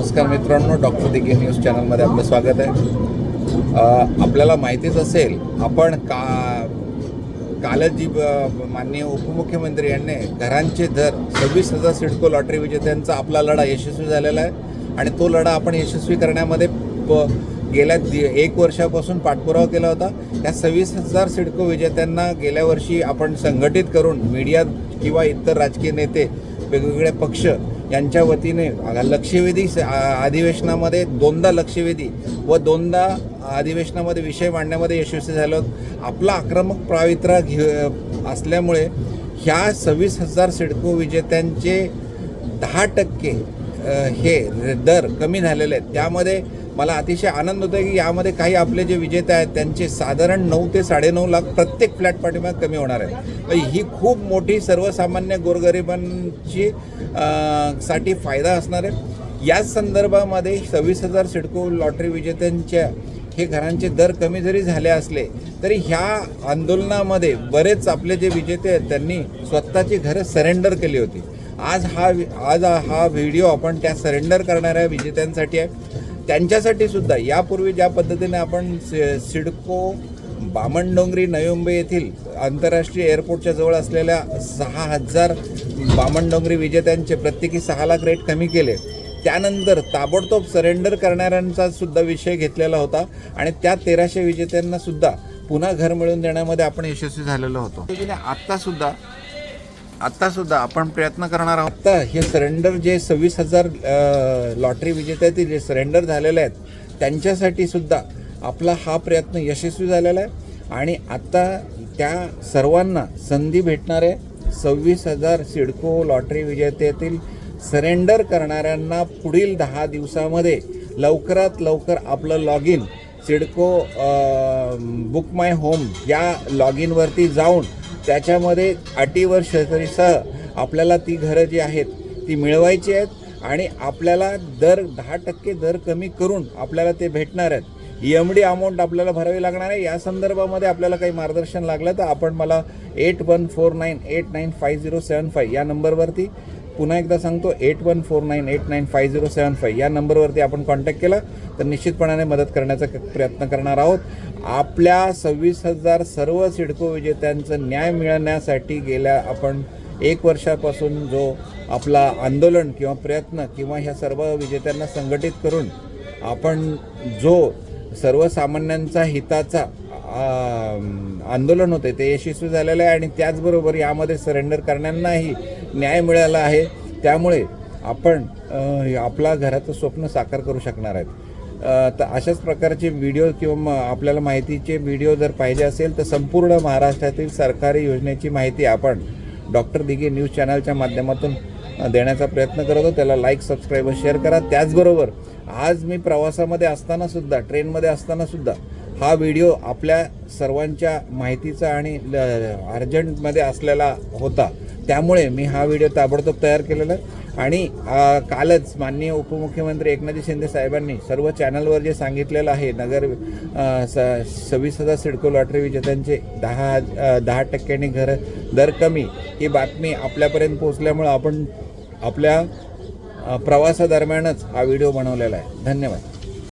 नमस्कार मित्रांनो, doctor Dighe news चॅनलमध्ये आपलं स्वागत आहे। आपल्याला माहितीच असेल, आपण कालच जी माननीय उपमुख्यमंत्री यांनी घरांचे दर 26,000 सिडको लॉटरी विजेत्यांचा आपला लढा यशस्वी झालेला आहे आणि तो लढा आपण यशस्वी करण्यामध्ये गेल्या 1 वर्षापासून पाठपुरावा केला होता। त्या 26,000 सिडको विजेत्यांना गेल्या वर्षी आपण संघटित करून मीडिया किंवा इतर राजकीय नेते, वेगवेगळे पक्ष यांच्या वतीने लक्षवेधी अधिवेशनामध्ये 2दा लक्षवेधी व 2दा अधिवेशनामध्ये विषय मांडण्यामध्ये यशस्वी झालो। आपला आक्रमक पवित्रा असल्यामुळे ह्या 26,000 सिडको विजेत्यांचे 10% हे दर कमी झालेले आहेत। त्यामध्ये मला अतिशय आनंद होतो की यामध्ये काही आपले जे विजेते आहेत त्यांचे साधारण 9 ते 9.5 लाख प्रत्येक फ्लॅट पाठीमागे कमी होणार आहे। ही खूप मोठी सर्वसामान्य गोरगरिबांची साठी फायदा असणार आहे। याच संदर्भामध्ये 26,000 सिडको लॉटरी विजेत्यांच्या हे घरांचे दर कमी जरी झाले असले तरी ह्या आंदोलनामध्ये बरेच आपले जे विजेते आहेत त्यांनी स्वतःची घरं सरेंडर केली होती। आज हा व्हिडिओ आपण त्या सरेंडर करणाऱ्या विजेत्यांसाठी आहे। त्यांच्यासाठी सुद्धा यापूर्वी ज्या पद्धतीने आपण सिडको बामणडोंगरी नवी मुंबई येथील आंतरराष्ट्रीय एअरपोर्टच्या जवळ असलेल्या 6,000 बामणडोंगरी विजेत्यांचे प्रत्येकी 6 लाख रेट कमी केले, त्यानंतर ताबडतोब सरेंडर करणाऱ्यांचा सुद्धा विषय घेतलेला होता आणि त्या 1,300 विजेत्यांना सुद्धा पुन्हा घर मिळवून देण्यामध्ये आपण यशस्वी झालेलो होतो। आत्ता सुद्धा आपण प्रयत्न करणार आहोत। आता हे सरेंडर जे 26,000 लॉटरी विजेत्यातील जे सरेंडर झालेले आहेत त्यांच्यासाठी सुद्धा आपला हा प्रयत्न यशस्वी झालेला आहे आणि आता त्या सर्वांना संधी भेटणार आहे। 26,000 सिडको लॉटरी विजेत्यातील सरेंडर करणाऱ्यांना पुढील 10 दिवसामध्ये लवकरात लवकर आपलं log in CIDCO book my home या लॉग इनवरती जाऊन त्याच्यामध्ये अटीवर शर्तीसह आपल्याला ती घरं जी आहेत ती मिळवायची आहेत आणि आपल्याला 10% दर कमी करून आपल्याला ते भेटणार आहेत। EMD अमाऊंट आपल्याला भरावी लागणार आहे। या संदर्भामध्ये आपल्याला काही मार्गदर्शन लागलं तर आपण मला 8149895075 या नंबरवरती, पुन्हा एकदा सांगतो 8149895075 या नंबरवरती आपण कॉन्टॅक्ट केला तर निश्चितपणाने मदत करण्याचा प्रयत्न करणार आहोत। आपल्या 26,000 सर्व सिडको विजेत्यांचं न्याय मिळण्यासाठी गेल्या आपण 1 वर्षापासून जो आपला आंदोलन किंवा प्रयत्न किंवा ह्या सर्व विजेत्यांना संघटित करून आपण जो सर्वसामान्यांचा हिताचा आंदोलन होते ते यशस्वी झालेलं आहे आणि त्याचबरोबर यामध्ये सरेंडर करण्यालाही न्याय मिळाला आहे। त्यामुळे आपण आपला घराचं स्वप्न साकार करू शकणार आहेत। तर अशाच प्रकारचे व्हिडिओ किंवा आपल्याला माहितीचे व्हिडिओ जर पाहिजे असेल तर संपूर्ण महाराष्ट्रातील सरकारी योजनेची माहिती आपण डॉक्टर दिघे न्यूज चॅनलच्या माध्यमातून देण्याचा प्रयत्न करतो। त्याला लाईक, सबस्क्राईब व शेअर करा। त्याचबरोबर आज मी प्रवासामध्ये असतानासुद्धा, ट्रेनमध्ये असतानासुद्धा हा व्हिडिओ आपल्या सर्वांच्या माहितीचा आणि अर्जंटमध्ये असलेला होता, त्यामुळे मी हा व्हिडिओ ताबडतोब तयार केलेला आहे आणि कालच माननीय उपमुख्यमंत्री एकनाथ शिंदे साहेबांनी सर्व चॅनलवर जे सांगितलेलं आहे 26,000 सिडको लॉटरी विजेत्यांचे 10% घर दर कमी, ही बातमी आपल्यापर्यंत पोहोचल्यामुळे आपण आपल्या प्रवासादरम्यानच हा व्हिडिओ बनवलेला आहे। धन्यवाद।